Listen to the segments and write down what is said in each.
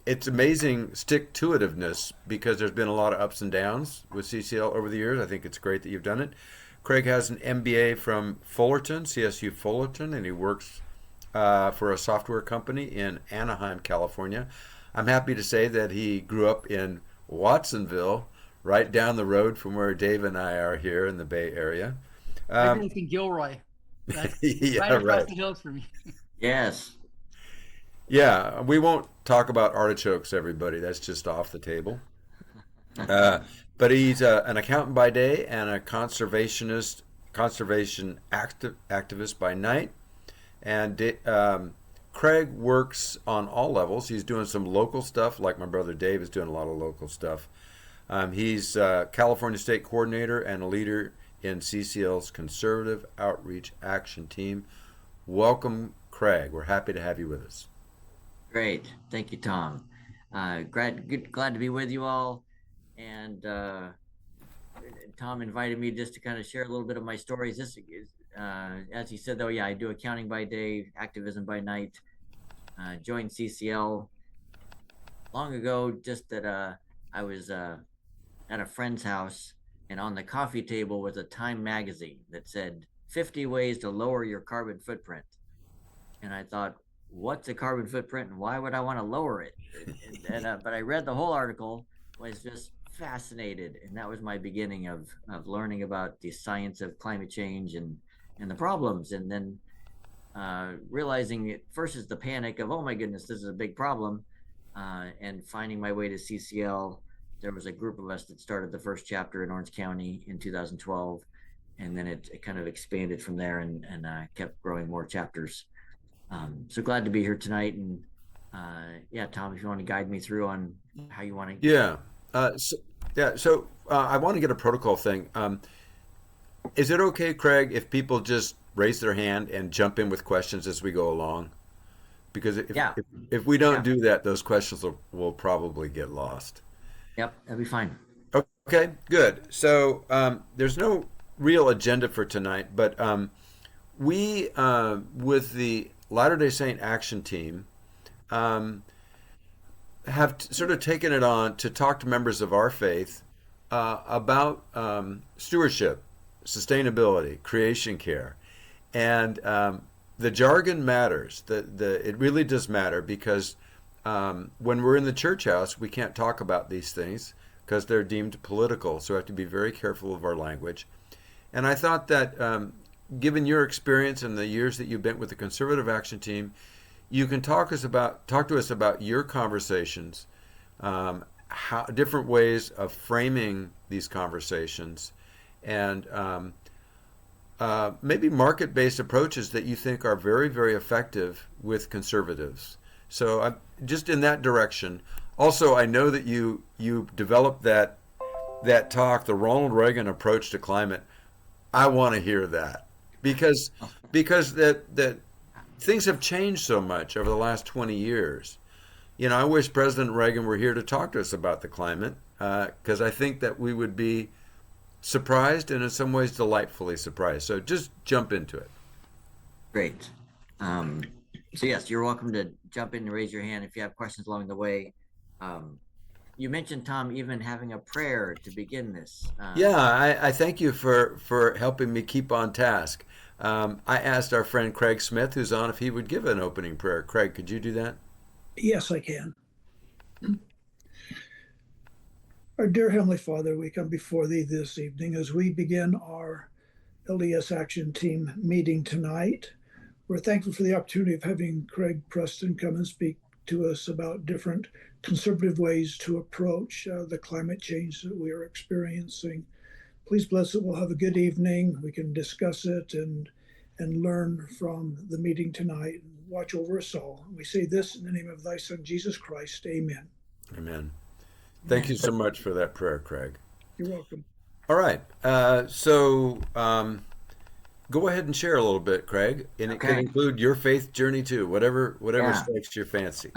it's amazing stick-to-itiveness because there's been a lot of ups and downs with CCL over the years. I think it's great that you've done it. Craig has an MBA from Fullerton, CSU Fullerton, and he works for a software company in Anaheim, California. I'm happy to say that he grew up in Watsonville, right down the road from where Dave and I are here in the Bay Area. I grew Um, up in Gilroy. That's right yeah, across right. the hills from me. Yes. Yeah, we won't talk about artichokes, everybody. That's just off the table. Uh, but he's an accountant by day and a conservation activist by night. And Craig works on all levels. He's doing some local stuff, like my brother Dave is doing a lot of local stuff. He's California State Coordinator and a leader in CCL's Conservative Outreach Action Team. Welcome, Craig. We're happy to have you with us. Great. Thank you, Tom. Glad to be with you all. And Tom invited me just to kind of share a little bit of my stories. This is, as he said, though, yeah, I do accounting by day, activism by night. Joined CCL long ago, just that I was at a friend's house, and on the coffee table was a Time magazine that said 50 ways to lower your carbon footprint. And I thought, what's a carbon footprint and why would I want to lower it? But I read the whole article, was just fascinated, and that was my beginning of learning about the science of climate change and the problems, and then realizing it first is the panic of, oh my goodness, this is a big problem, and finding my way to CCL. There was a group of us that started the first chapter in Orange County in 2012, and then it kind of expanded from there and kept growing more chapters. So glad to be here tonight. And yeah, Tom, if you want to guide me through on how you want to. Yeah. So I want to get a protocol thing. Is it okay, Craig, if people just raise their hand and jump in with questions as we go along? Because Yeah. if we don't Yeah. do that, those questions will probably get lost. Yep. That'd be fine. Okay, good. So there's no real agenda for tonight, but we, with the Latter-day Saint Action Team, have sort of taken it on to talk to members of our faith about stewardship, sustainability, creation care, and the jargon matters. It really does matter because when we're in the church house, we can't talk about these things because they're deemed political. So we have to be very careful of our language. And I thought that given your experience and the years that you've been with the Conservative Action Team, you can talk to us about your conversations, how different ways of framing these conversations, and maybe market-based approaches that you think are very, very effective with conservatives. So just in that direction. Also, I know that you developed that talk, the Ronald Reagan Approach to Climate. I want to hear that because that things have changed so much over the last 20 years. You know, I wish President Reagan were here to talk to us about the climate because I think that we would be surprised and in some ways delightfully surprised. So just jump into it. Great. So yes, you're welcome to jump in and raise your hand if you have questions along the way. You mentioned, Tom, even having a prayer to begin this. Yeah, I thank you for helping me keep on task. I asked our friend Craig Smith, who's on, if he would give an opening prayer. Craig, could you do that? Yes, I can. Our dear Heavenly Father, we come before Thee this evening as we begin our LDS Action Team meeting tonight. We're thankful for the opportunity of having Craig Preston come and speak to us about different conservative ways to approach the climate change that we are experiencing. Please bless it. We'll have a good evening. We can discuss it and learn from the meeting tonight. Watch over us all. We say this in the name of Thy Son, Jesus Christ. Amen. Amen. Thank you so much for that prayer, Craig. You're welcome. All right. So go ahead and share a little bit, Craig, and it can Okay. include your faith journey too, whatever Yeah. strikes your fancy.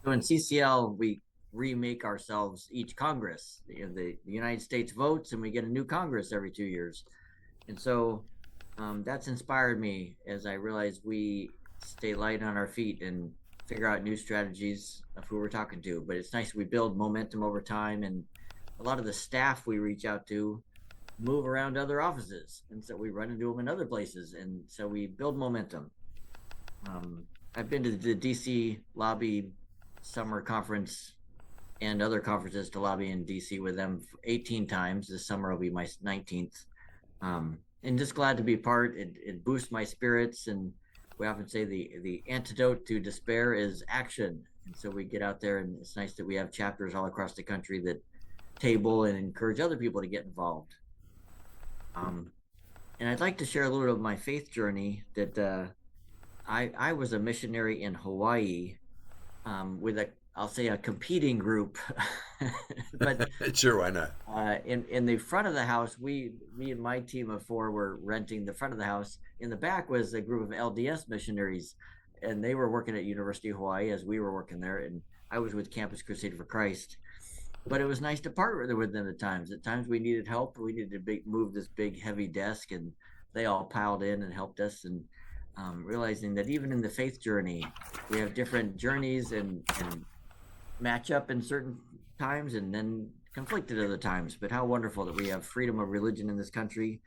So in CCL, we remake ourselves each Congress. The United States votes, and we get a new Congress every 2 years. And so that's inspired me as I realize we stay light on our feet and figure out new strategies of who we're talking to. But it's nice we build momentum over time, and a lot of the staff we reach out to move around to other offices, and so we run into them in other places, and so we build momentum. I've been to the DC lobby summer conference and other conferences to lobby in DC with them 18 times. This summer will be my 19th. And just glad to be part. It boosts my spirits, and we often say the antidote to despair is action. And so we get out there, and it's nice that we have chapters all across the country that table and encourage other people to get involved. And I'd like to share a little bit of my faith journey that I was a missionary in Hawaii with I'll say a competing group, but Sure, why not? in the front of the house, me and my team of 4 were renting the front of the house. In the back was a group of LDS missionaries, and they were working at University of Hawaii as we were working there, and I was with Campus Crusade for Christ. But it was nice to partner with them at times. At times we needed help. We needed to move this big, heavy desk, and they all piled in and helped us. And realizing that even in the faith journey, we have different journeys and match up in certain times and then conflict at other times. But how wonderful that we have freedom of religion in this country.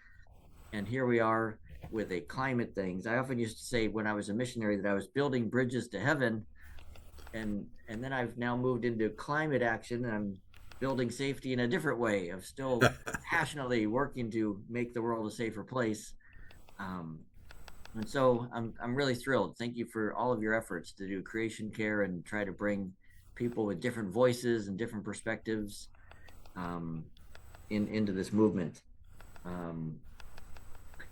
And here we are with a climate things. I often used to say when I was a missionary that I was building bridges to heaven. And then I've now moved into climate action, and I'm building safety in a different way of still passionately working to make the world a safer place. And so I'm really thrilled. Thank you for all of your efforts to do creation care and try to bring people with different voices and different perspectives into this movement.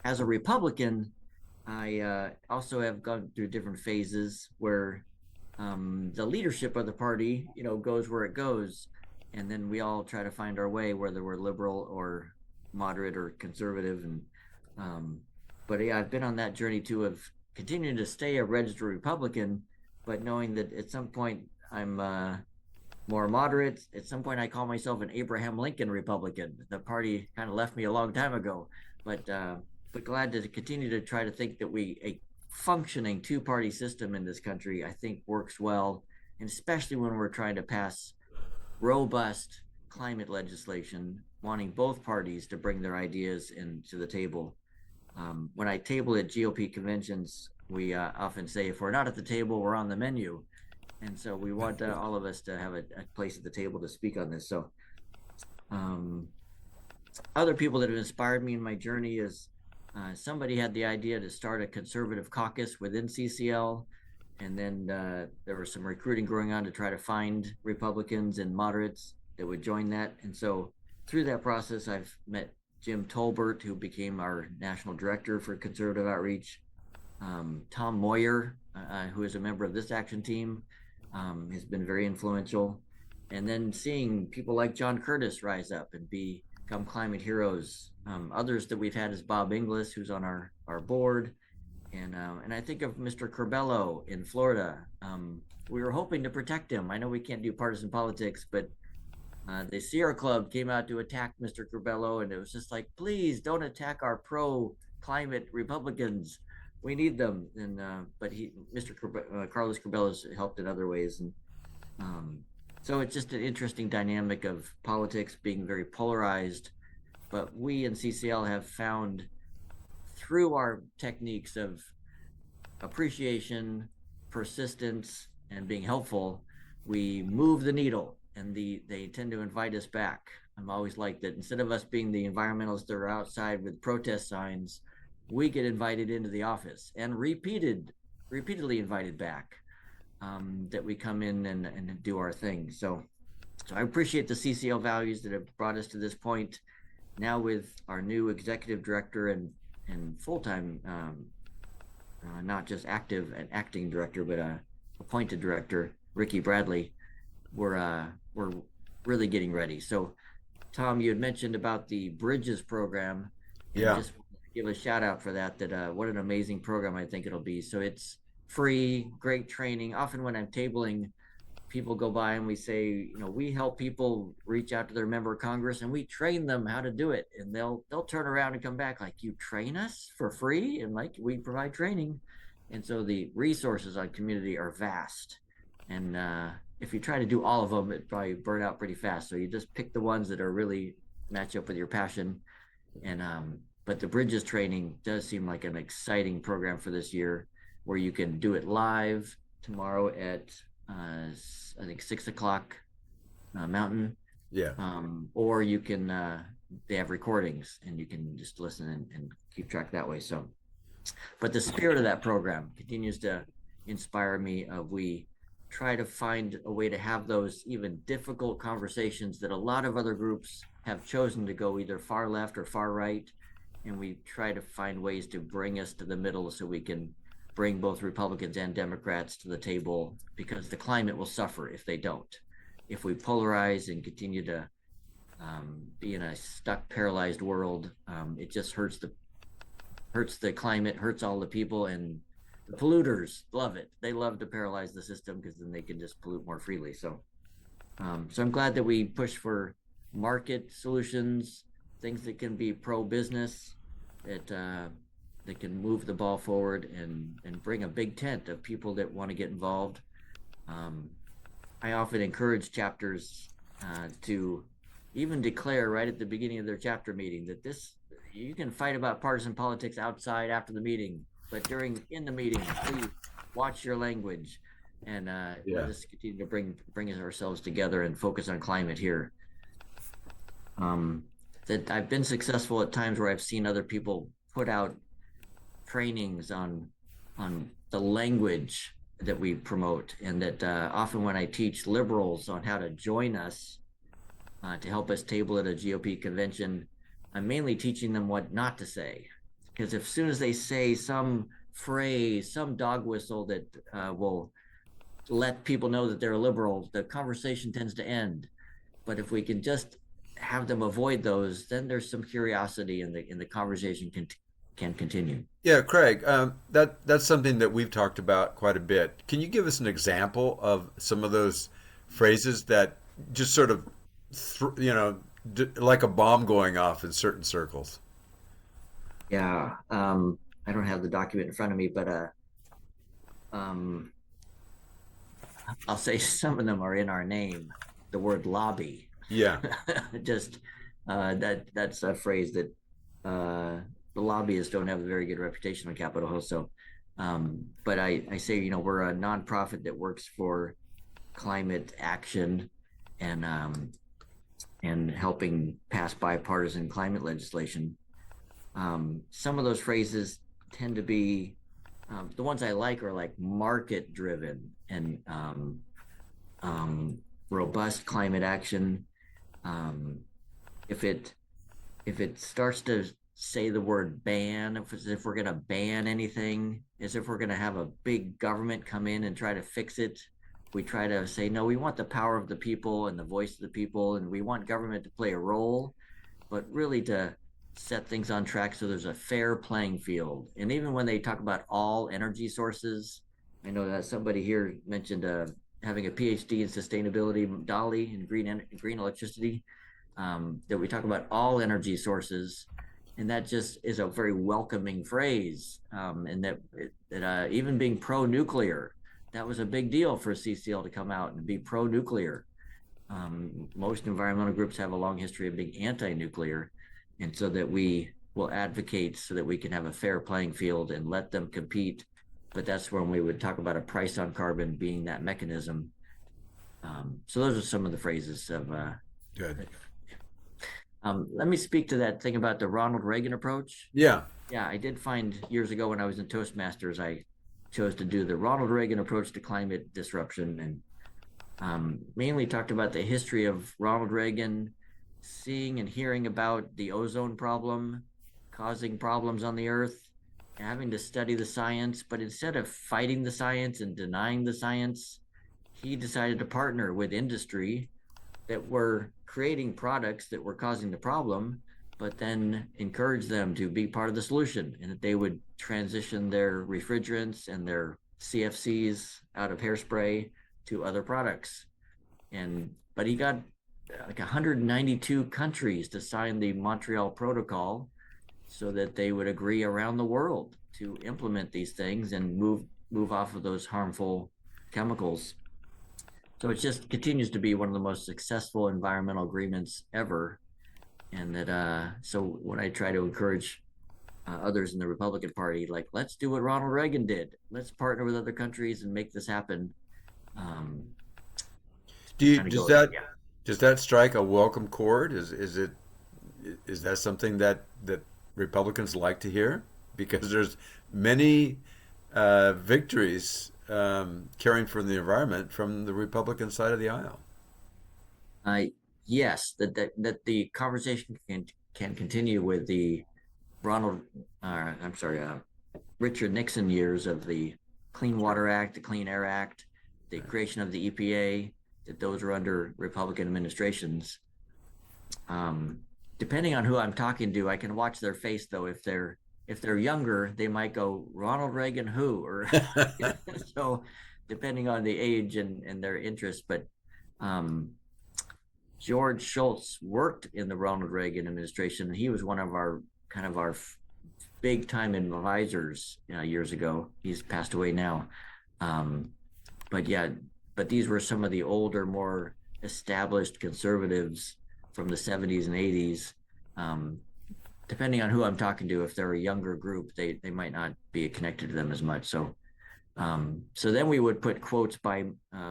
As a Republican, I also have gone through different phases where the leadership of the party, goes where it goes, and then we all try to find our way, whether we're liberal or moderate or conservative. And but yeah, I've been on that journey too of continuing to stay a registered Republican, but knowing that at some point I'm more moderate. At some point, I call myself an Abraham Lincoln Republican. The party kind of left me a long time ago, but glad to continue to try to think that a functioning 2-party system in this country, I think, works well, and especially when we're trying to pass robust climate legislation, wanting both parties to bring their ideas into the table. When I table at GOP conventions, we often say, if we're not at the table, we're on the menu. And so we want all of us to have a place at the table to speak on this. So other people that have inspired me in my journey is somebody had the idea to start a conservative caucus within CCL. And then there was some recruiting going on to try to find Republicans and moderates that would join that. And so through that process, I've met Jim Tolbert, who became our national director for conservative outreach. Tom Moyer, who is a member of this action team, has been very influential. And then seeing people like John Curtis rise up and become climate heroes. Others that we've had is Bob Inglis, who's on our board. And I think of Mr. Curbelo in Florida. We were hoping to protect him. I know we can't do partisan politics, but the Sierra Club came out to attack Mr. Curbelo, and it was just like, please don't attack our pro-climate Republicans. We need them. And but Carlos Curbelo's helped in other ways. And so it's just an interesting dynamic of politics being very polarized. But we in CCL have found, through our techniques of appreciation, persistence, and being helpful, we move the needle, and they tend to invite us back. I'm always like that. Instead of us being the environmentalists that are outside with protest signs, we get invited into the office and repeatedly invited back, that we come in and do our thing. So I appreciate the CCL values that have brought us to this point. Now with our new executive director and full-time, not just active and acting director, but appointed director, Ricky Bradley, we're really getting ready. So Tom, you had mentioned about the Bridges program. Yeah. Just give a shout out for that what an amazing program I think it'll be. So it's free, great training. Often when I'm tabling, people go by and we say, we help people reach out to their member of Congress and we train them how to do it. And they'll turn around and come back like, you train us for free? And like, we provide training. And so the resources on community are vast. And if you try to do all of them, it probably burn out pretty fast. So you just pick the ones that are really match up with your passion. And but the Bridges training does seem like an exciting program for this year, where you can do it live tomorrow at I think 6 o'clock Mountain. Yeah. Or you can they have recordings and you can just listen and keep track that way. So, but the spirit of that program continues to inspire me. We try to find a way to have those even difficult conversations that a lot of other groups have chosen to go either far left or far right, and we try to find ways to bring us to the middle so we can bring both Republicans and Democrats to the table, because the climate will suffer if they don't. If we polarize and continue to be in a stuck, paralyzed world, it just hurts the climate, hurts all the people, and the polluters love it. They love to paralyze the system because then they can just pollute more freely. So I'm glad that we push for market solutions, things that can be pro-business, that can move the ball forward and bring a big tent of people that want to get involved. I often encourage chapters to even declare right at the beginning of their chapter meeting that you can fight about partisan politics outside after the meeting, but in the meeting, please watch your language, and let us continue to bring ourselves together and focus on climate here. That I've been successful at times where I've seen other people put out trainings on the language that we promote, and that often when I teach liberals on how to join us to help us table at a GOP convention, I'm mainly teaching them what not to say. Because as soon as they say some phrase, some dog whistle that will let people know that they're a liberal, the conversation tends to end. But if we can just have them avoid those, then there's some curiosity, and the conversation can continue. Yeah, Craig, that's something that we've talked about quite a bit. Can you give us an example of some of those phrases that just sort of, like a bomb going off in certain circles? Yeah, I don't have the document in front of me, but I'll say some of them are in our name. The word lobby. Yeah. Just that's a phrase that the lobbyists don't have a very good reputation on Capitol Hill. So, but I say, we're a nonprofit that works for climate action and helping pass bipartisan climate legislation. Some of those phrases tend to be the ones I like are like market driven and robust climate action. If it starts to say the word ban, if we're going to ban anything, as if we're going to have a big government come in and try to fix it, we try to say, no, we want the power of the people and the voice of the people, and we want government to play a role, but really to set things on track so there's a fair playing field. And even when they talk about all energy sources, I know that somebody here mentioned having a PhD in sustainability, Dolly, in green electricity, that we talk about all energy sources. And that just is a very welcoming phrase. And that even being pro-nuclear, that was a big deal for CCL to come out and be pro-nuclear. Most environmental groups have a long history of being anti-nuclear. And so that we will advocate so that we can have a fair playing field and let them compete. But that's when we would talk about a price on carbon being that mechanism. So those are some of the phrases of. Good. Let me speak to that thing about the Ronald Reagan approach. Yeah. Yeah, I did find years ago when I was in Toastmasters, I chose to do the Ronald Reagan approach to climate disruption, and mainly talked about the history of Ronald Reagan, seeing and hearing about the ozone problem causing problems on the earth, having to study the science, but instead of fighting the science and denying the science, he decided to partner with industry that were creating products that were causing the problem, but then encourage them to be part of the solution, and that they would transition their refrigerants and their CFCs out of hairspray to other products. But he got like 192 countries to sign the Montreal Protocol so that they would agree around the world to implement these things and move off of those harmful chemicals. So it just continues to be one of the most successful environmental agreements ever. And that, so when I try to encourage others in the Republican Party, like, let's do what Ronald Reagan did. Let's partner with other countries and make this happen. Um, Do you, kind of does go, that yeah. does that strike a welcome chord? Is that something that Republicans like to hear? Because there's many victories caring for the environment from the Republican side of the aisle. Uh, yes, that the conversation can continue with the Ronald, I'm sorry, Richard Nixon years of the Clean Water Act, the Clean Air Act, the creation of the EPA, that those are under Republican administrations. Depending on who I'm talking to, I can watch their face though. If they're younger, they might go Ronald Reagan who, or so depending on the age and their interest. But George Shultz worked in the Ronald Reagan administration, and he was one of our kind of our big time advisors years ago. He's passed away now. But yeah, but these were some of the older, more established conservatives from the 70s and 80s. Depending on who I'm talking to, if they're a younger group, they might not be connected to them as much. So so then we would put quotes by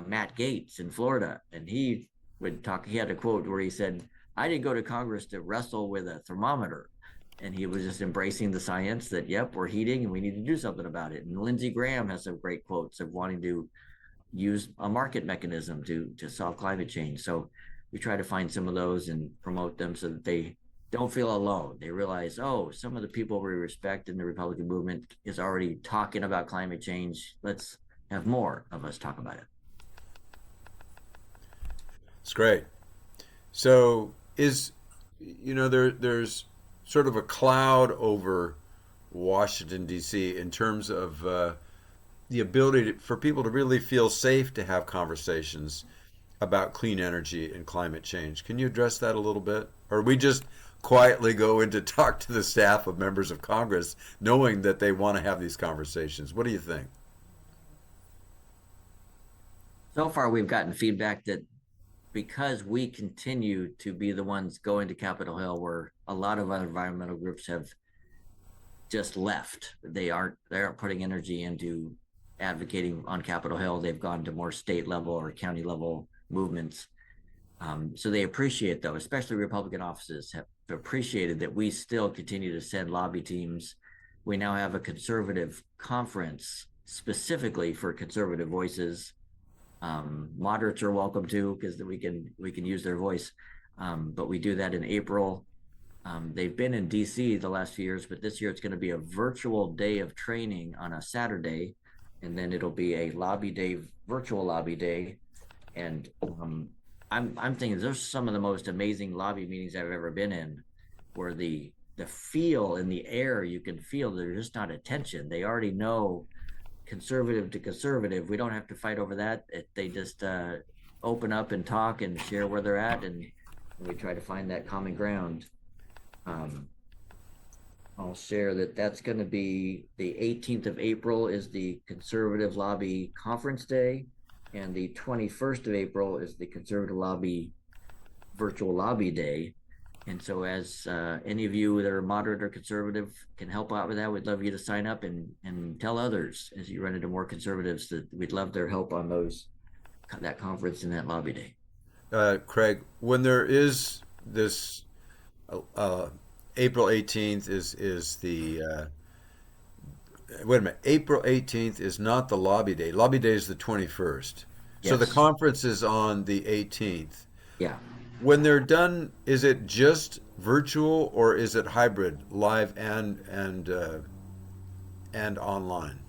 Matt Gaetz in Florida, and he would talk. He had a quote where he said, "I didn't go to Congress to wrestle with a thermometer," and he was just embracing the science that, yep, we're heating and we need to do something about it. And Lindsey Graham has some great quotes of wanting to use a market mechanism to solve climate change. So we try to find some of those and promote them so that they don't feel alone. They realize, oh, some of the people we respect in the Republican movement is already talking about climate change. Let's have more of us talk about it. It's great. So there's sort of a cloud over Washington D.C. in terms of the ability for people to really feel safe to have conversations about clean energy and climate change. Can you address that a little bit? Or we just quietly go in to talk to the staff of members of Congress knowing that they want to have these conversations? What do you think? So far, we've gotten feedback that because we continue to be the ones going to Capitol Hill, where a lot of other environmental groups have just left. They aren't putting energy into advocating on Capitol Hill. They've gone to more state level or county level movements. So they appreciate, though, especially Republican offices have appreciated that we still continue to send lobby teams. We now have a conservative conference specifically for conservative voices. Moderates are welcome too, because we can use their voice. But we do that in April. They've been in DC the last few years, but this year it's going to be a virtual day of training on a Saturday, and then it'll be a lobby day, virtual lobby day. And I'm thinking there's some of the most amazing lobby meetings I've ever been in, where the feel in the air, you can feel there's just not a tension. They already know conservative to conservative. We don't have to fight over that. They just open up and talk and share where they're at, and we try to find that common ground. I'll share that that's going to be the 18th of April is the Conservative Lobby Conference Day, and the 21st of April is the Conservative Lobby Virtual Lobby Day. And so as any of you that are moderate or conservative can help out with that, we'd love you to sign up and tell others as you run into more conservatives that we'd love their help on that conference and that lobby day. Craig, when there is this April 18th is the wait a minute. April 18th is not the lobby day. Lobby day is the 21st. So the Yes. conference is on the 18th. Yeah. When they're done, is it just virtual or is it hybrid, live and online?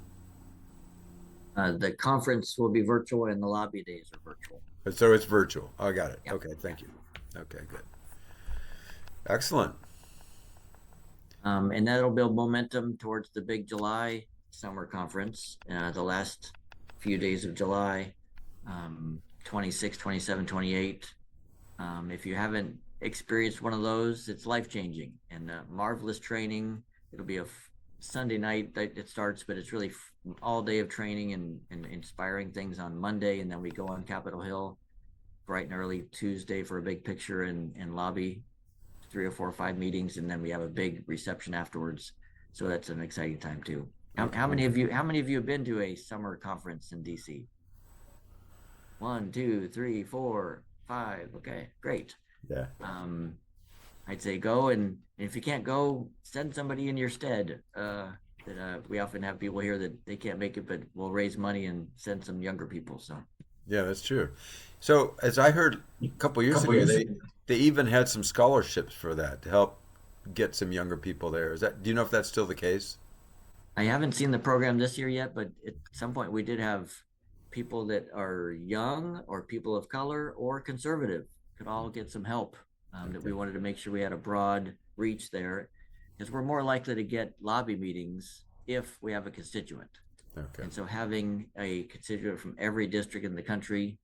The conference will be virtual and the lobby days are virtual. So it's virtual. I got it. Yeah. Okay, thank you. Okay, good. Excellent. And that'll build momentum towards the big July summer conference, the last few days of July, 26, 27, 28. If you haven't experienced one of those, it's life-changing and marvelous training. It'll be Sunday night that it starts, but it's really all day of training and inspiring things on Monday, and then we go on Capitol Hill bright and early Tuesday for a big picture and lobby, 3 or 4 or 5 meetings, and then we have a big reception afterwards. So that's an exciting time too. How many of you have been to a summer conference in DC? 1, 2, 3, 4, 5. Okay, great. Yeah. I'd say go, and if you can't go, send somebody in your stead. We often have people here that they can't make it, but we'll raise money and send some younger people. So Yeah, that's true. So, as I heard a couple years ago, they even had some scholarships for that to help get some younger people there. Do you know if that's still the case? I haven't seen the program this year yet, but at some point we did have people that are young or people of color or conservative could all get some help. That we wanted to make sure we had a broad reach there, because we're more likely to get lobby meetings if we have a constituent. Okay. And so having a constituent from every district in the country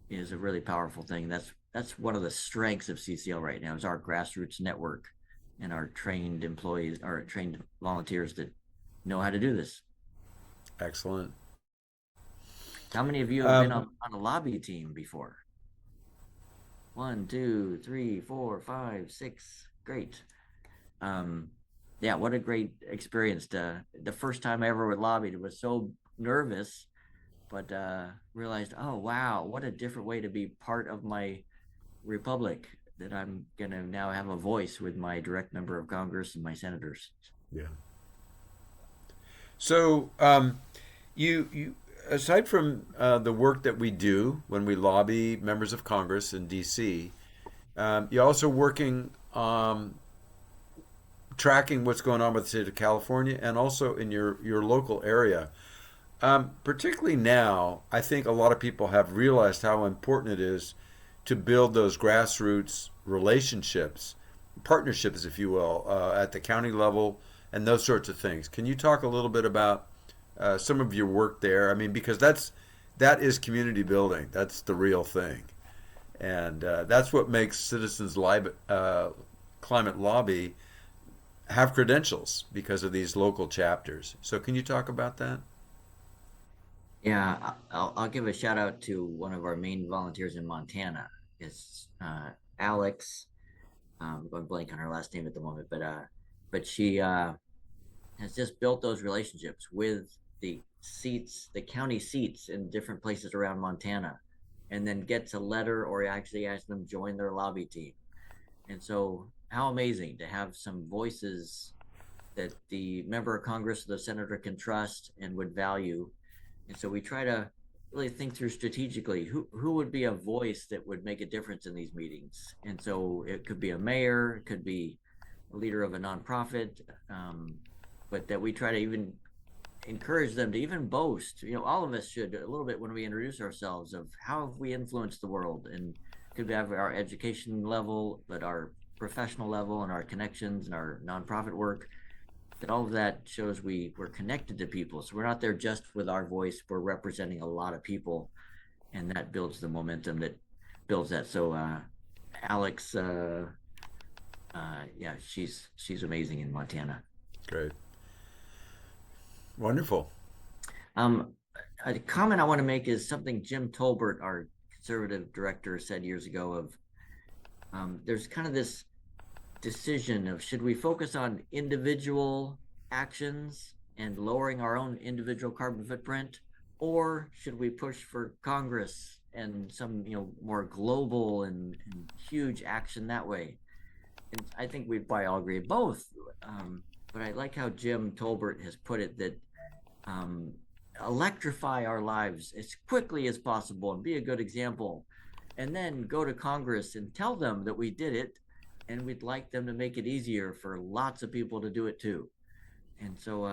is a really powerful thing. That's one of the strengths of CCL right now, is our grassroots network and our trained employees, our trained volunteers that know how to do this. Excellent. How many of you have been on a lobby team before? 1, 2, 3, 4, 5, 6. Great. Yeah, what a great experience. The first time I ever lobbied, it was so nervous, but realized, oh, wow, what a different way to be part of my republic, that I'm going to now have a voice with my direct member of Congress and my senators. Yeah. So, you aside from the work that we do when we lobby members of Congress in D.C., you're also working tracking what's going on with the state of California and also in your local area. Particularly now, I think a lot of people have realized how important it is to build those grassroots relationships, partnerships, if you will, at the county level and those sorts of things. Can you talk a little bit about some of your work there? I mean, because that is community building. That's the real thing, and that's what makes Climate Lobby have credentials, because of these local chapters. So, can you talk about that? Yeah, I'll give a shout out to one of our main volunteers in Montana. It's Alex. I'm going blank on her last name at the moment, but she has just built those relationships with the county seats in different places around Montana, and then gets a letter or actually asks them to join their lobby team. And so, how amazing to have some voices that the member of Congress or the senator can trust and would value. And so we try to really think through strategically who would be a voice that would make a difference in these meetings. And so it could be a mayor, it could be a leader of a nonprofit, but that we try to even encourage them to even boast. All of us should, a little bit, when we introduce ourselves, of how have we influenced the world, and could have our education level, but our professional level and our connections and our nonprofit work. That all of that shows we're connected to people. So we're not there just with our voice, we're representing a lot of people, and that builds the momentum that builds that. So Alex, yeah, she's amazing in Montana. Great. Wonderful. A comment I want to make is something Jim Tolbert, our conservative director, said years ago of there's kind of this decision of, should we focus on individual actions and lowering our own individual carbon footprint, or should we push for Congress and some more global and huge action that way? And I think we probably all agree both, but I like how Jim Tolbert has put it, that electrify our lives as quickly as possible and be a good example, and then go to Congress and tell them that we did it, and we'd like them to make it easier for lots of people to do it too. And so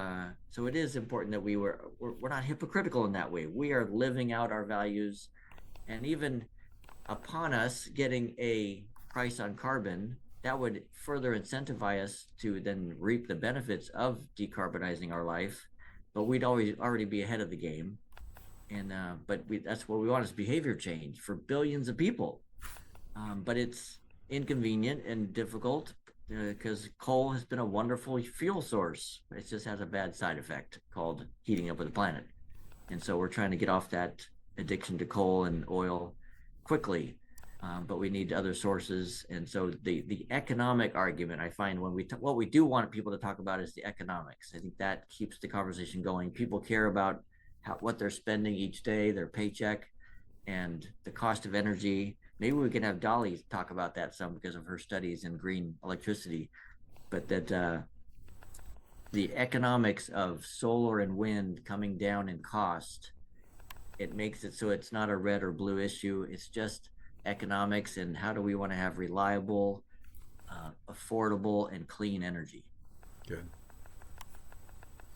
so it is important that we're not hypocritical in that way. We are living out our values, and even upon us getting a price on carbon, that would further incentivize us to then reap the benefits of decarbonizing our life. But we'd already be ahead of the game, and that's what we want, is behavior change for billions of people. But it's inconvenient and difficult, because coal has been a wonderful fuel source. It just has a bad side effect called heating up of the planet. And so we're trying to get off that addiction to coal and oil quickly. But we need other sources. And so the economic argument, I find when what we do want people to talk about is the economics. I think that keeps the conversation going. People care about what they're spending each day, their paycheck, and the cost of energy. Maybe we can have Dolly talk about that some because of her studies in green electricity, but that the economics of solar and wind coming down in cost, it makes it so it's not a red or blue issue. It's just economics and how do we want to have reliable, affordable, and clean energy. Good.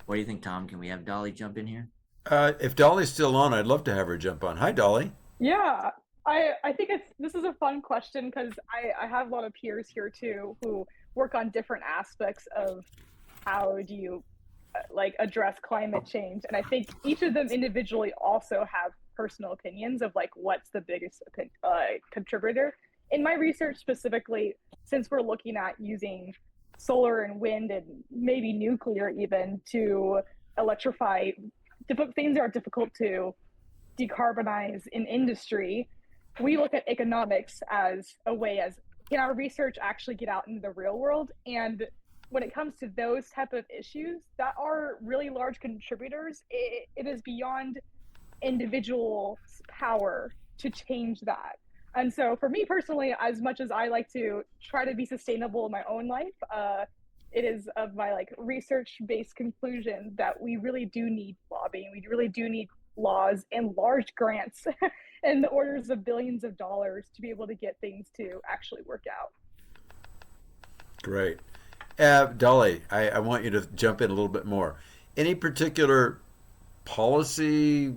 What do you think, Tom? Can we have Dolly jump in here? If Dolly's still on, I'd love to have her jump on. Hi, Dolly. Yeah, I think this is a fun question because I have a lot of peers here too who work on different aspects of how do you like address climate change, and I think each of them individually also have personal opinions of like what's the biggest contributor. In my research specifically, since we're looking at using solar and wind and maybe nuclear even to electrify things that are difficult to decarbonize in industry, we look at economics as a way as can our research actually get out into the real world. And when it comes to those type of issues that are really large contributors, it is beyond individual power to change that. And so for me personally, as much as I like to try to be sustainable in my own life, it is of my like research-based conclusion that we really do need lobbying. We really do need laws and large grants in the orders of billions of dollars to be able to get things to actually work out. Great. Dolly, I want you to jump in a little bit more. Any particular policies,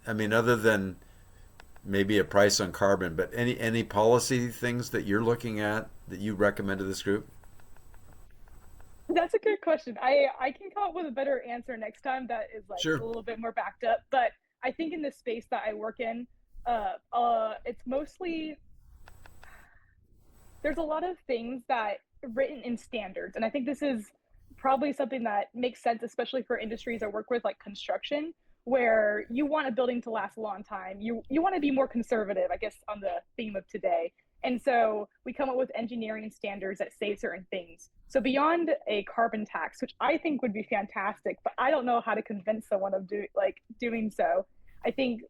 I mean, other than maybe a price on carbon, but any policy things that you're looking at that you recommend to this group? That's a good question. I can come up with a better answer next time that is like Sure. a little bit more backed up. But I think in the space that I work in, it's mostly there's a lot of things that written in standards, and I think this is probably something that makes sense, especially for industries I work with, like construction, where you want a building to last a long time. You want to be more conservative, I guess, on the theme of today. And so we come up with engineering standards that say certain things. So beyond a carbon tax, which I think would be fantastic, but I don't know how to convince someone of doing so. I think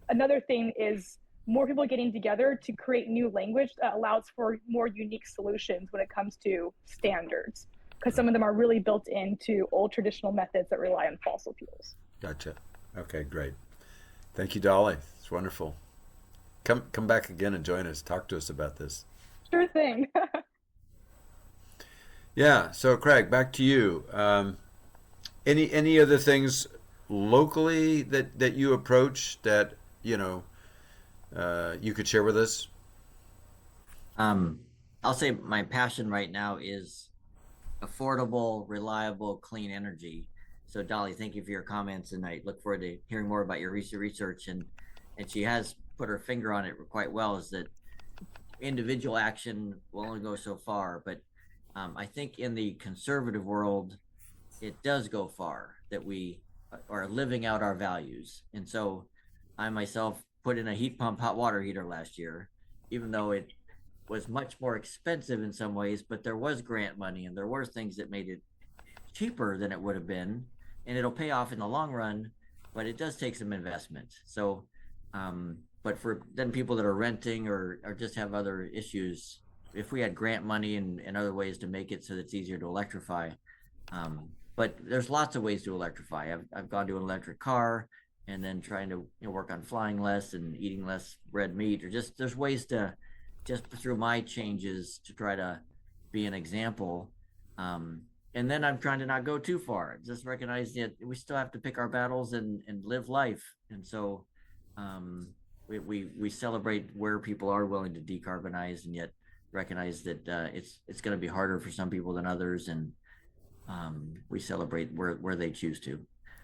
another thing is more people getting together to create new language that allows for more unique solutions when it comes to standards, because some of them are really built into old traditional methods that rely on fossil fuels. Gotcha. Okay, great. Thank you, Dolly. It's wonderful. Come back again and join us. Talk to us about this. Sure thing. Yeah. So, Craig, back to you. Any other things locally that you approach that you could share with us? I'll say my passion right now is affordable, reliable, clean energy. So Dolly, thank you for your comments, and I look forward to hearing more about your research. And she has put her finger on it quite well. Is that individual action will only go so far, but I think in the conservative world, it does go far that we are living out our values. And so I myself put in a heat pump hot water heater last year, even though it was much more expensive in some ways, but there was grant money and there were things that made it cheaper than it would have been, and it'll pay off in the long run, but it does take some investment. So but for then people that are renting or just have other issues, if we had grant money and other ways to make it so that it's easier to electrify, but there's lots of ways to electrify. I've gone to an electric car and then trying to work on flying less and eating less red meat, or just there's ways to just through my changes to try to be an example. And then I'm trying to not go too far. Just recognize that we still have to pick our battles and live life. And so we celebrate where people are willing to decarbonize, and yet recognize that it's going to be harder for some people than others, and we celebrate where they choose to.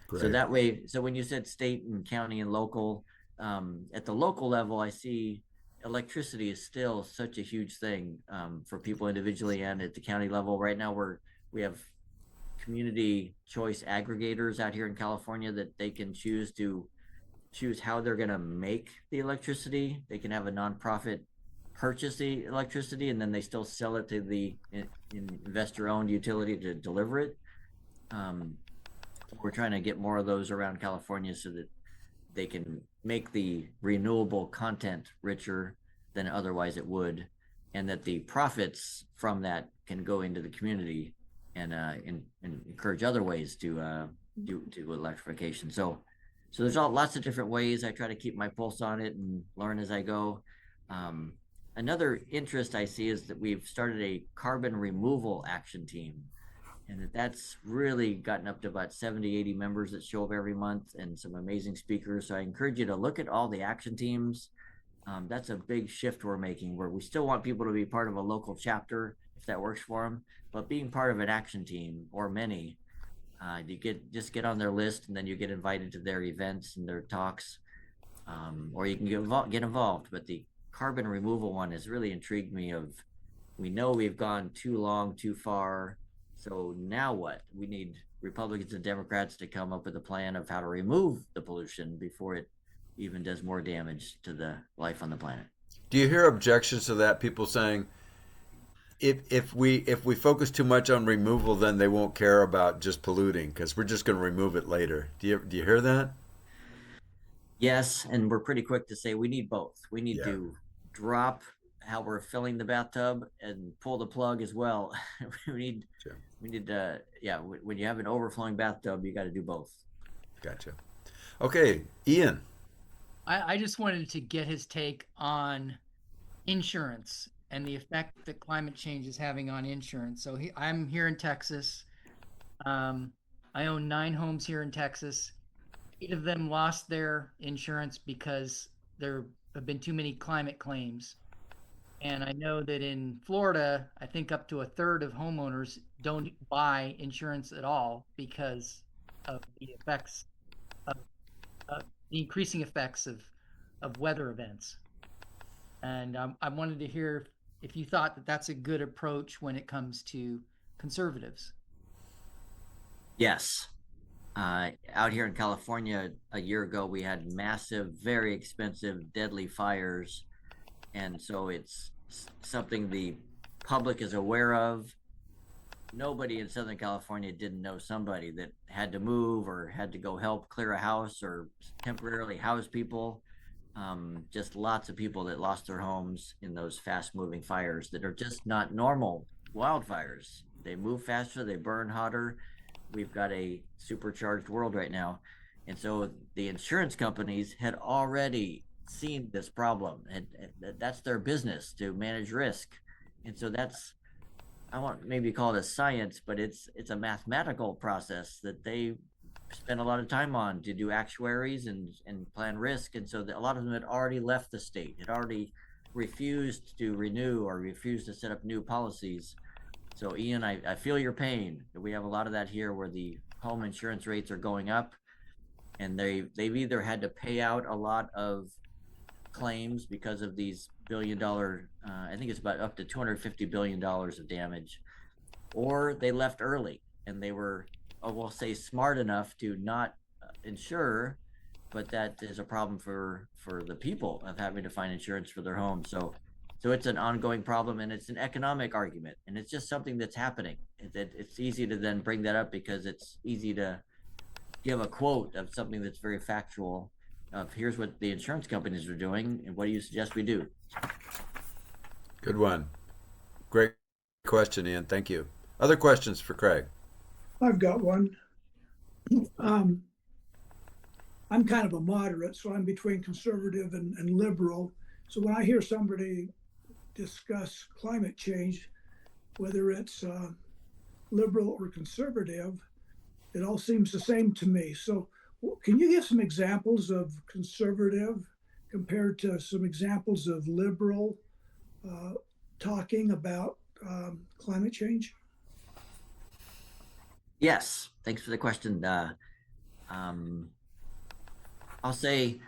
Great. So that way, so when you said state and county and local, at the local level, I see electricity is still such a huge thing for people individually and at the county level. Right now, we have community choice aggregators out here in California that they can choose how they're going to make the electricity. They can have a nonprofit purchase the electricity, and then they still sell it to the investor-owned utility to deliver it. We're trying to get more of those around California so that they can make the renewable content richer than otherwise it would, and that the profits from that can go into the community and encourage other ways to do electrification. So there's lots of different ways. I try to keep my pulse on it and learn as I go. Another interest I see is that we've started a carbon removal action team, and that's really gotten up to about 70, 80 members that show up every month and some amazing speakers. So I encourage you to look at all the action teams. That's a big shift we're making, where we still want people to be part of a local chapter if that works for them, but being part of an action team or many, you just get on their list, and then you get invited to their events and their talks, or you can get involved. But the carbon removal one has really intrigued me. We know we've gone too long, too far. So now what? We need Republicans and Democrats to come up with a plan of how to remove the pollution before it even does more damage to the life on the planet. Do you hear objections to that? People saying, if we focus too much on removal, then they won't care about just polluting because we're just going to remove it later. Do you hear that? Yes, and we're pretty quick to say we need both. We need to drop how we're filling the bathtub and pull the plug as well. we need when you have an overflowing bathtub, you got to do both. Gotcha. Okay, Ian. I just wanted to get his take on insurance and the effect that climate change is having on insurance. So I'm here in Texas. I own 9 homes here in Texas. 8 of them lost their insurance because there have been too many climate claims. And I know that in Florida, I think up to a third of homeowners don't buy insurance at all because of the effects of the increasing effects of weather events. And I wanted to hear if you thought that that's a good approach when it comes to conservatives. Yes. Out here in California a year ago, we had massive, very expensive, deadly fires. And so it's something the public is aware of. Nobody in Southern California didn't know somebody that had to move or had to go help clear a house or temporarily house people. Just lots of people that lost their homes in those fast-moving fires that are just not normal wildfires. They move faster, they burn hotter. We've got a supercharged world right now. And so the insurance companies had already seen this problem, and that's their business, to manage risk. And so I won't maybe call it a science, but it's a mathematical process that they spend a lot of time on to do actuaries and plan risk. And so a lot of them had already left the state, had already refused to renew or refused to set up new policies. So Ian, I feel your pain. We have a lot of that here where the home insurance rates are going up, and they've either had to pay out a lot of claims because of these billion-dollar, I think it's about up to $250 billion of damage, or they left early and they were, we'll say, smart enough to not insure, but that is a problem for the people of having to find insurance for their home. So it's an ongoing problem, and it's an economic argument, and it's just something that's happening. It's easy to then bring that up because it's easy to give a quote of something that's very factual of here's what the insurance companies are doing, and what do you suggest we do? Good one. Great question, Ian. Thank you. Other questions for Craig? I've got one. I'm kind of a moderate, so I'm between conservative and liberal. So when I hear somebody discuss climate change, whether it's liberal or conservative, it all seems the same to me. So can you give some examples of conservative compared to some examples of liberal talking about climate change? Yes, thanks for the question. I'll say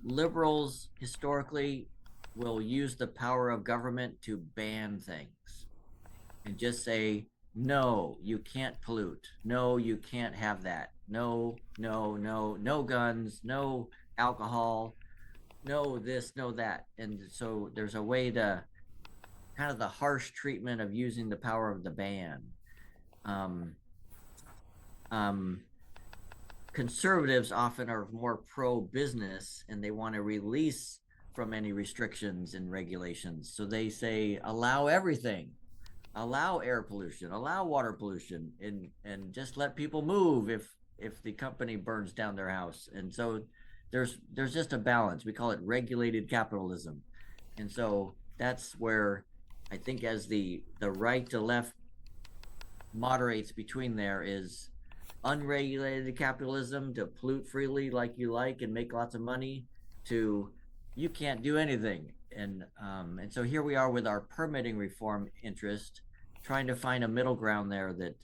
liberals historically will use the power of government to ban things and just say, no, you can't pollute. No, you can't have that. No, no, no, no guns, no alcohol, no this, no that. And so there's a way to kind of the harsh treatment of using the power of the ban. Um, um, Conservatives often are more pro business and they want to release from any restrictions and regulations. So they say, allow everything, allow air pollution, allow water pollution, and just let people move if the company burns down their house. And so there's just a balance. We call it regulated capitalism. And so that's where I think as the right to left moderates between there is unregulated capitalism to pollute freely like you like and make lots of money to you can't do anything. And so here we are with our permitting reform interest, trying to find a middle ground there that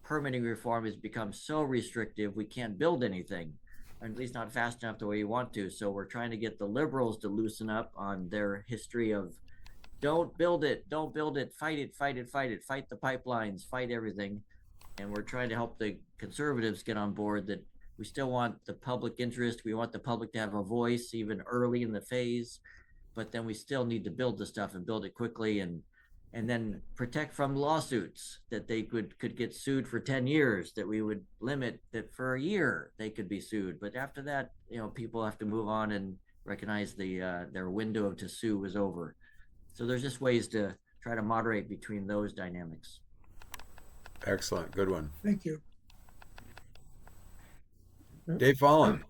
permitting reform has become so restrictive we can't build anything, or at least not fast enough the way you want to. So we're trying to get the liberals to loosen up on their history of don't build it, fight it, fight it, fight it, fight the pipelines, fight everything. And we're trying to help the conservatives get on board that we still want the public interest. We want the public to have a voice even early in the phase, but then we still need to build the stuff and build it quickly and then protect from lawsuits that they could get sued for 10 years, that we would limit that for a year they could be sued. But after that, people have to move on and recognize their window to sue was over. So there's just ways to try to moderate between those dynamics. Excellent. Good one. Thank you. Dave Fallon.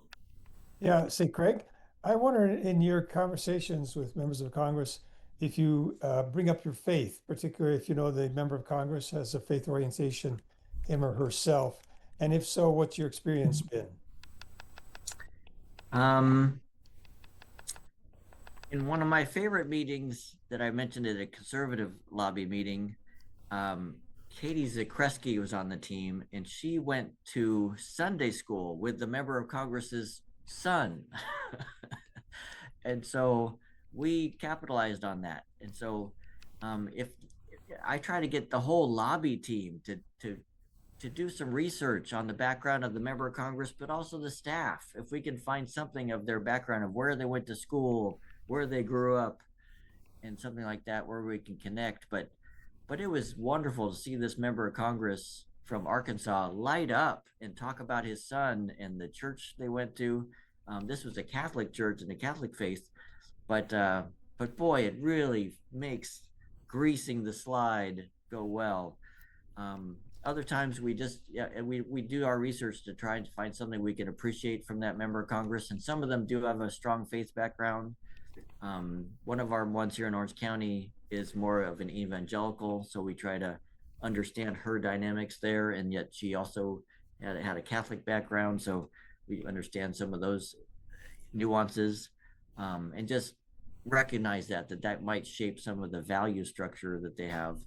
Yeah, say, Craig, I wonder in your conversations with members of Congress, if you bring up your faith, particularly if you know the member of Congress has a faith orientation, him or herself, and if so, what's your experience been? In one of my favorite meetings that I mentioned at a conservative lobby meeting, Katie Zakreski was on the team, and she went to Sunday school with the member of Congress's son. And so we capitalized on that. And so if I try to get the whole lobby team to do some research on the background of the member of Congress, but also the staff, if we can find something of their background of where they went to school, where they grew up, and something like that, where we can connect. But it was wonderful to see this member of Congress from Arkansas light up and talk about his son and the church they went to. This was a Catholic church and the Catholic faith, but boy, it really makes greasing the slide go well. Other times we just we do our research to try and find something we can appreciate from that member of Congress, and some of them do have a strong faith background. One of our ones here in Orange County is more of an evangelical, so we try to understand her dynamics there, and yet she also had a Catholic background, so we understand some of those nuances, and just recognize that might shape some of the value structure that they have.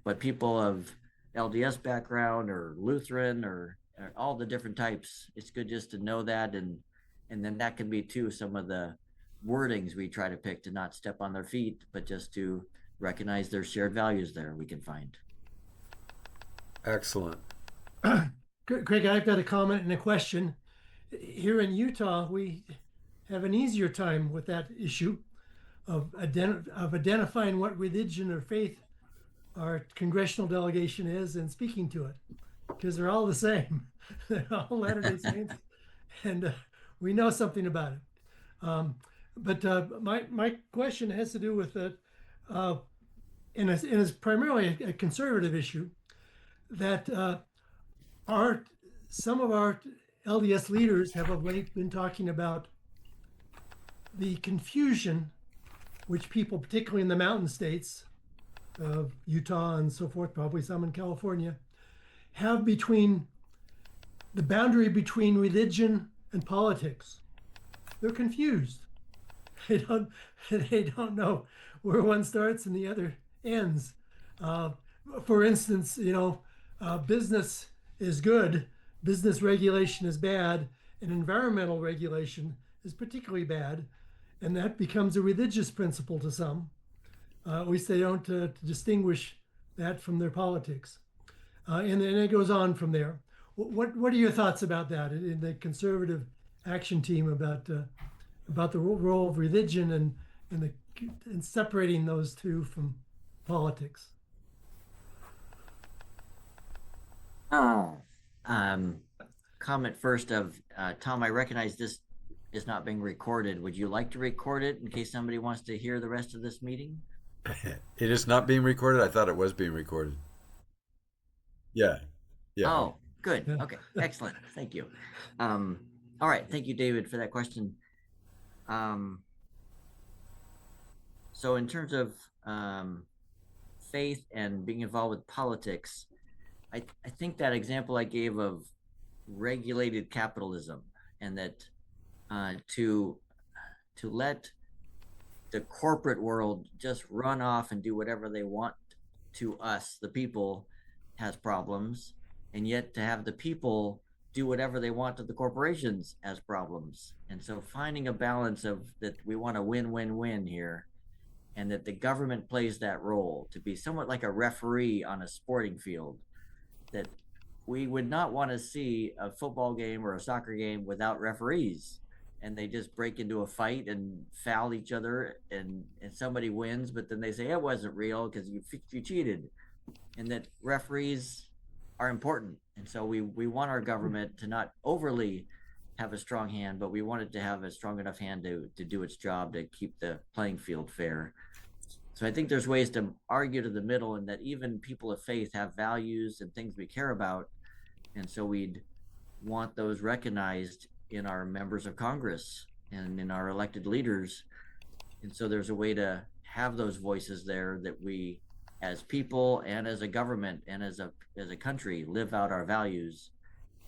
But people of LDS background or Lutheran or all the different types, it's good just to know that, and then that can be too some of the wordings we try to pick to not step on their feet, but just to recognize their shared values there we can find. Excellent. Craig, I've got a comment and a question. Here in Utah, we have an easier time with that issue of identifying what religion or faith our congressional delegation is and speaking to it, because they're all the same. They're all Latter-day Saints, and we know something about it. But my question has to do with it, and it's primarily a conservative issue, that some of our LDS leaders have of late been talking about the confusion which people, particularly in the mountain states of Utah and so forth, probably some in California, have between the boundary between religion and politics. They're confused. They don't know where one starts and the other ends. For instance, business is good, business regulation is bad, and environmental regulation is particularly bad. and that becomes a religious principle to some. At least they don't distinguish that from their politics. And then it goes on from there. What are your thoughts about that in the conservative action team about the role of religion and separating those two from politics? Comment first of Tom, I recognize this is not being recorded. Would you like to record it in case somebody wants to hear the rest of this meeting? It is not being recorded. I thought it was being recorded. Yeah. Yeah. Oh, good. Yeah. Okay, excellent. Thank you. All right, thank you, David, for that question. So in terms of faith and being involved with politics, I think that example I gave of regulated capitalism, and that to let the corporate world just run off and do whatever they want to us, the people, has problems, and yet to have the people do whatever they want to the corporations has problems. And so finding a balance of that, we want a win-win-win here, and that the government plays that role to be somewhat like a referee on a sporting field, that we would not want to see a football game or a soccer game without referees, and they just break into a fight and foul each other, and somebody wins, but then they say it wasn't real because you cheated. And that referees are important. And so we want our government to not overly have a strong hand, but we want it to have a strong enough hand to do its job to keep the playing field fair. So I think there's ways to argue to the middle, and that even people of faith have values and things we care about. And so we'd want those recognized in our members of Congress and in our elected leaders. And so there's a way to have those voices there, that we as people and as a government and as a country live out our values.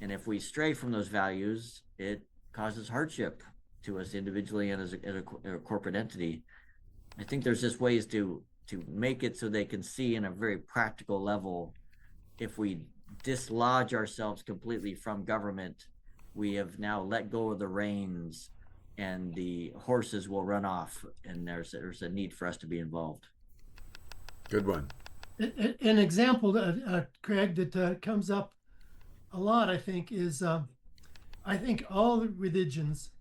And if we stray from those values, it causes hardship to us individually and as a corporate entity. I think there's just ways to make it so they can see in a very practical level, if we dislodge ourselves completely from government, we have now let go of the reins and the horses will run off, and there's a need for us to be involved. Good one. An example, Craig, that comes up a lot, I think, is I think all the religions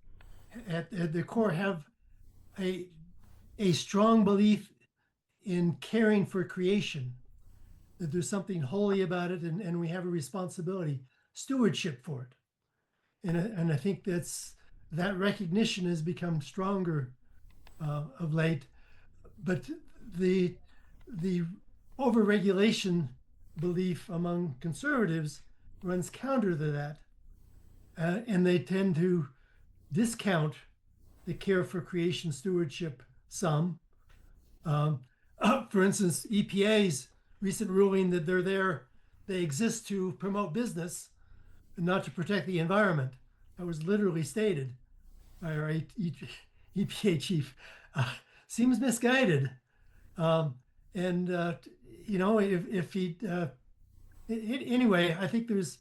at the core have a strong belief in caring for creation, that there's something holy about it, and we have a responsibility, stewardship for it. And I think that recognition has become stronger of late. But the overregulation belief among conservatives runs counter to that. And they tend to discount the care for creation stewardship some. For instance, EPA's recent ruling that they exist to promote business and not to protect the environment. That was literally stated by our EPA chief. Seems misguided. If he anyway, I think there's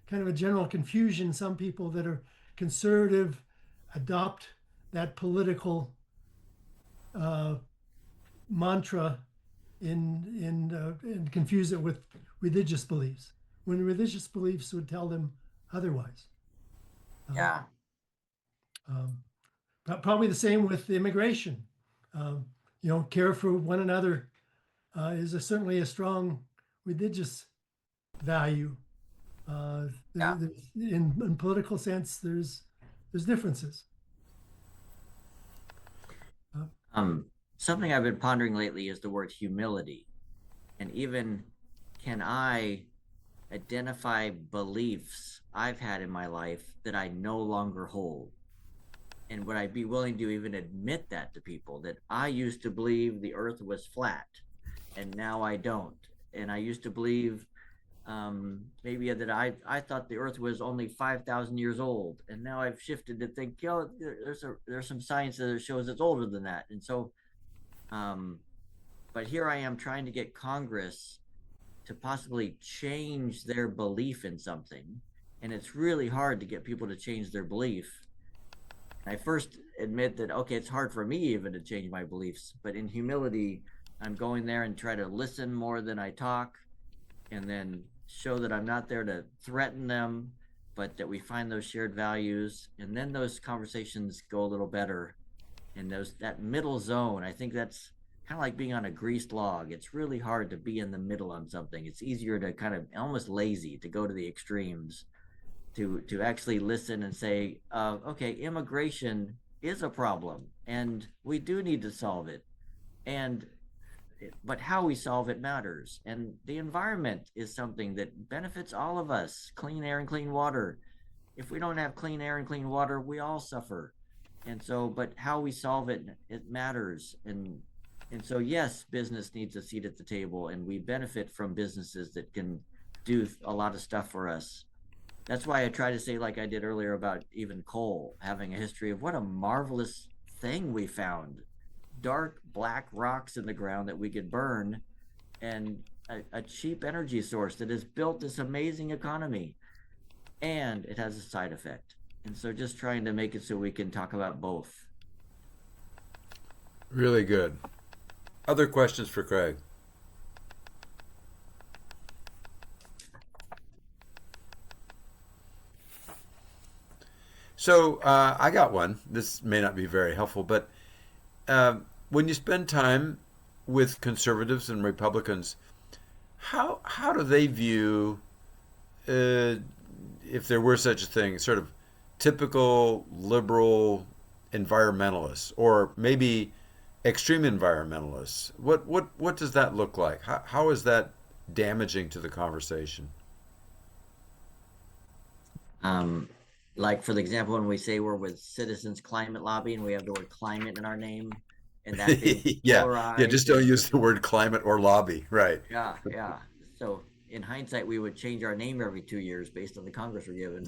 kind of a general confusion. Some people that are conservative adopt that political mantra and confuse it with religious beliefs, when religious beliefs would tell them otherwise. Yeah. Probably the same with immigration. Care for one another is certainly a strong religious value. In political sense, there's differences. Something I've been pondering lately is the word humility, and even can I identify beliefs I've had in my life that I no longer hold? And would I be willing to even admit that to people, that I used to believe the earth was flat and now I don't? And I used to believe maybe that I thought the earth was only 5,000 years old, and now I've shifted to think, there's some science that shows it's older than that. And so but here I am trying to get Congress to possibly change their belief in something, and it's really hard to get people to change their belief. I first admit that, okay, it's hard for me even to change my beliefs, but in humility, I'm going there and try to listen more than I talk, and then show that I'm not there to threaten them, but that we find those shared values, and then those conversations go a little better. And that middle zone, I think that's kind of like being on a greased log. It's really hard to be in the middle on something. It's easier to kind of almost lazy to go to the extremes, to actually listen and say, okay, immigration is a problem and we do need to solve it. And but how we solve it matters. And the environment is something that benefits all of us. Clean air and clean water. If we don't have clean air and clean water, we all suffer. And so, but how we solve it, it matters. And so, yes, business needs a seat at the table, and we benefit from businesses that can do a lot of stuff for us. That's why I try to say, like I did earlier about even coal having a history of what a marvelous thing we found. Dark black rocks in the ground that we could burn, and a cheap energy source that has built this amazing economy, and it has a side effect. And so just trying to make it so we can talk about both. Really good. Other questions for Craig? So I got one. This may not be very helpful, but when you spend time with conservatives and Republicans, how do they view, if there were such a thing, sort of typical liberal environmentalists, or maybe extreme environmentalists? What does that look like? How is that damaging to the conversation? Like for the example, when we say we're with Citizens Climate Lobby and we have the word climate in our name, and that being Yeah, polarized, just don't use the word climate or lobby, right? yeah. So in hindsight, we would change our name every 2 years based on the Congress we're given.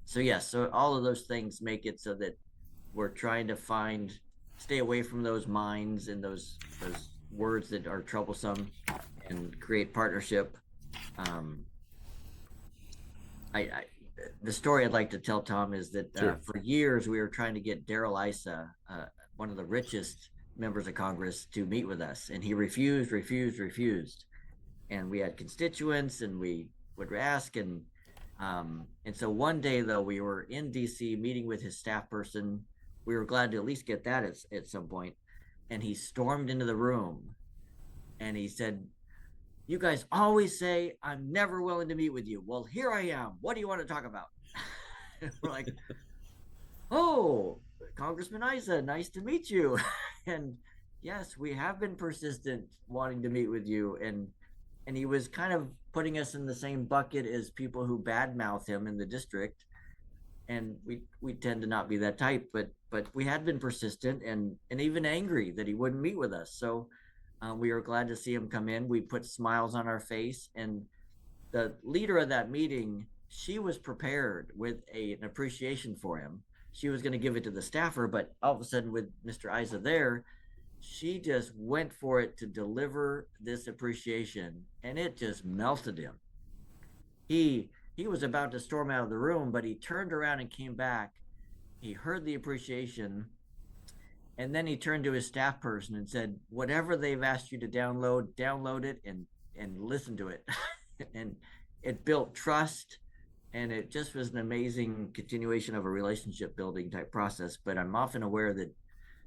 So yes, so all of those things make it so that we're trying to stay away from those minds and those words that are troublesome, and create partnership. The story I'd like to tell, Tom, is that Sure. for years we were trying to get Darrell Issa, one of the richest members of Congress, to meet with us, and he refused. And we had constituents, and we would ask, and so one day, though, we were in D.C. meeting with his staff person. We were glad to at least get that at some point, and he stormed into the room, and he said, "You guys always say I'm never willing to meet with you. Well, here I am. What do you want to talk about?" We're like, "Oh, Congressman Issa, nice to meet you." And yes, we have been persistent wanting to meet with you. And he was kind of putting us in the same bucket as people who badmouth him in the district. And we tend to not be that type, but we had been persistent and even angry that he wouldn't meet with us. So we were glad to see him come in. We put smiles on our face, and the leader of that meeting, she was prepared with an appreciation for him. She was going to give it to the staffer, but all of a sudden, with Mr. Issa there, she just went for it to deliver this appreciation, and it just melted him. He was about to storm out of the room, but he turned around and came back. He heard the appreciation, and then he turned to his staff person and said, "Whatever they've asked you to download it and listen to it." And it built trust, and it just was an amazing continuation of a relationship building type process. But I'm often aware that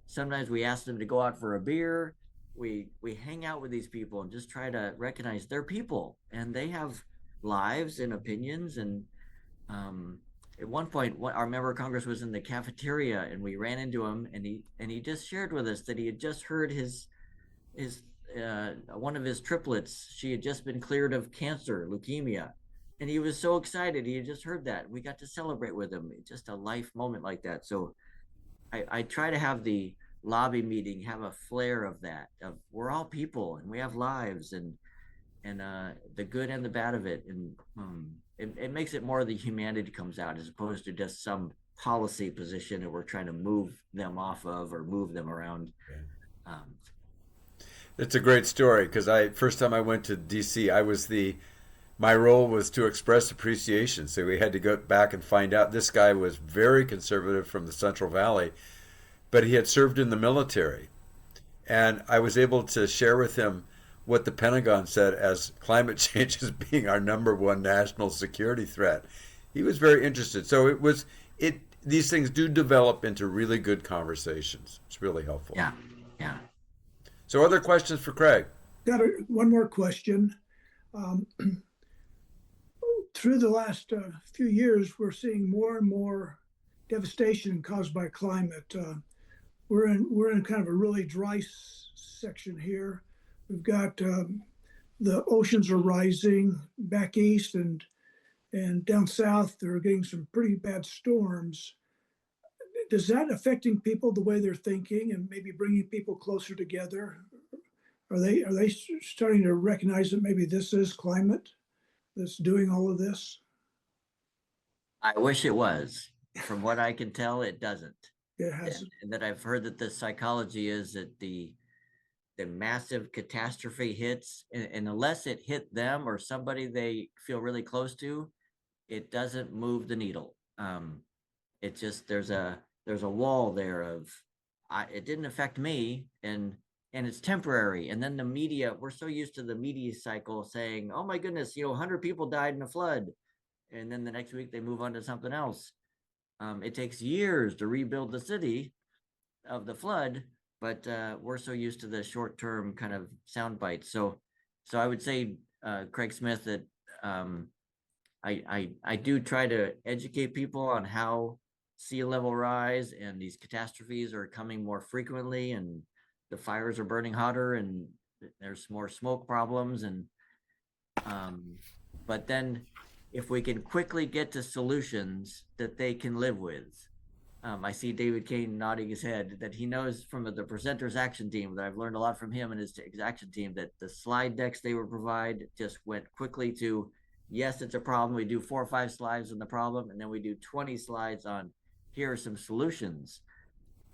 sometimes we ask them to go out for a beer. We hang out with these people and just try to recognize they're people, and they have lives and opinions. And at one point, our member of Congress was in the cafeteria, and we ran into him, and he just shared with us that he had just heard his one of his triplets, she had just been cleared of cancer, leukemia, and he was so excited. He had just heard that. We got to celebrate with him. Just a life moment like that. So I try to have the lobby meeting have a flair of that, of we're all people and we have lives, and the good and the bad of it. And it makes it more of the humanity comes out, as opposed to just some policy position that we're trying to move them off of or move them around. It's a great story, because first time I went to DC, I was the my role was to express appreciation. So we had to go back and find out. This guy was very conservative from the Central Valley, but he had served in the military. And I was able to share with him what the Pentagon said as climate change as being our number one national security threat. He was very interested. So these things do develop into really good conversations. It's really helpful. Yeah, yeah. So other questions for Craig? Got one more question. Through the last few years, we're seeing more and more devastation caused by climate. We're in kind of a really dry section here. We've got the oceans are rising back east and down south. They're getting some pretty bad storms. Does that affecting people the way they're thinking and maybe bringing people closer together? Are they starting to recognize that maybe this is climate that's doing all of this? I wish it was. From what I can tell, it doesn't. It has. And that I've heard that the psychology is that the massive catastrophe hits, and unless it hit them or somebody they feel really close to, it doesn't move the needle. It just there's a wall there of it didn't affect me, and it's temporary. And then the media, we're so used to the media cycle saying, oh my goodness, 100 people died in a flood, and then the next week they move on to something else. It takes years to rebuild the city of the flood, but we're so used to the short-term kind of sound bites. So I would say, Craig Smith, that I do try to educate people on how sea level rise and these catastrophes are coming more frequently, and the fires are burning hotter, and there's more smoke problems, and but then if we can quickly get to solutions that they can live with. I see David Kane nodding his head, that he knows from the presenters action team, that I've learned a lot from him and his action team, that the slide decks they would provide just went quickly to, yes, it's a problem. We do 4 or 5 slides on the problem, and then we do 20 slides on here are some solutions,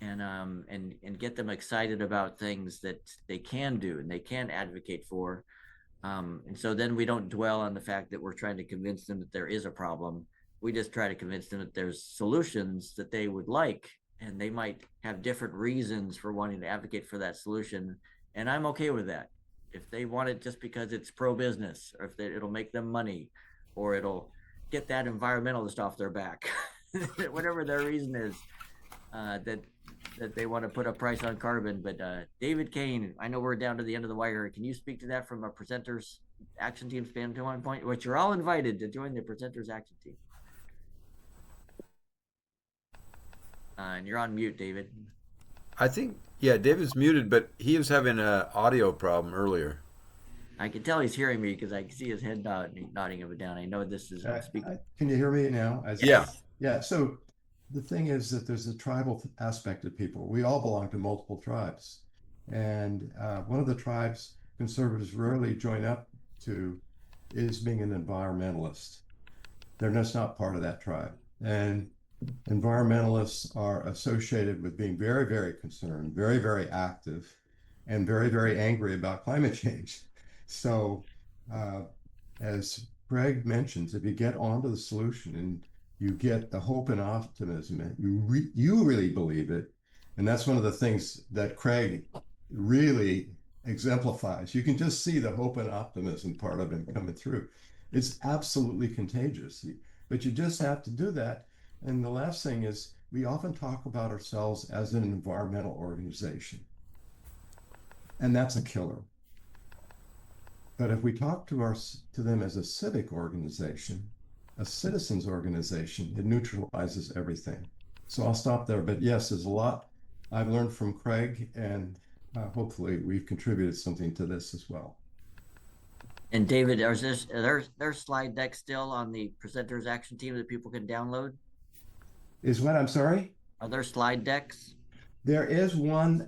and get them excited about things that they can do and they can advocate for. And so then we don't dwell on the fact that we're trying to convince them that there is a problem. We just try to convince them that there's solutions that they would like, and they might have different reasons for wanting to advocate for that solution. And I'm okay with that. If they want it just because it's pro-business, or if it'll make them money, or it'll get that environmentalist off their back, whatever their reason is, that they want to put a price on carbon. But David Kane, I know we're down to the end of the wire. Can you speak to that from a presenters action team standpoint, which you're all invited to join the presenters action team? And you're on mute, David. I think, yeah, David's muted, but he was having an audio problem earlier. I can tell he's hearing me because I can see his head nodding up and down. I know this is speaking. Can you hear me now? Yeah. Yeah. So the thing is that there's a tribal aspect of people. We all belong to multiple tribes. And one of the tribes conservatives rarely join up to is being an environmentalist. They're just not part of that tribe. And environmentalists are associated with being very, very concerned, very, very active, and very, very angry about climate change. So as Greg mentions, if you get onto the solution and you get the hope and optimism, and you really believe it, and that's one of the things that Craig really exemplifies. You can just see the hope and optimism part of him coming through. It's absolutely contagious, but you just have to do that. And the last thing is, we often talk about ourselves as an environmental organization, and that's a killer. But if we talk to them as a civic organization, a citizens organization, it neutralizes everything. So I'll stop there. But yes, there's a lot I've learned from Craig, and hopefully we've contributed something to this as well. And David, are there slide decks still on the presenters action team that people can download? Is what? I'm sorry? Are there slide decks? There is one,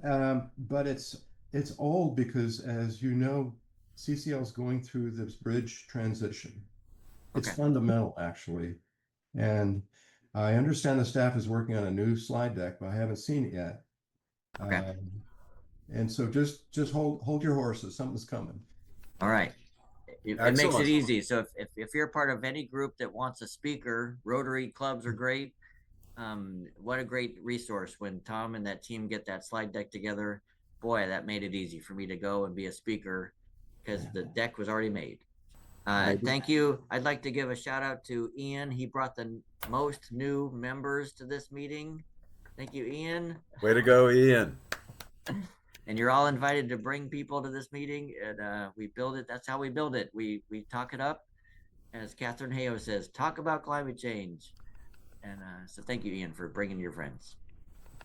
but it's old because, as you know, CCL is going through this bridge transition. It's fundamental, actually. And I understand the staff is working on a new slide deck, but I haven't seen it yet. Okay. And so just hold your horses. Something's coming. All right. it makes it Excellent. easy. So if you're part of any group that wants a speaker, Rotary clubs are great. What a great resource when Tom and that team get that slide deck together. Boy, that made it easy for me to go and be a speaker because the deck was already made. Thank you. I'd like to give a shout out to Ian. He brought the most new members to this meeting. Thank you, Ian. Way to go, Ian. And you're all invited to bring people to this meeting, and we build it. That's how we build it. We talk it up, as Catherine Hayo says, talk about climate change. And so thank you, Ian, for bringing your friends.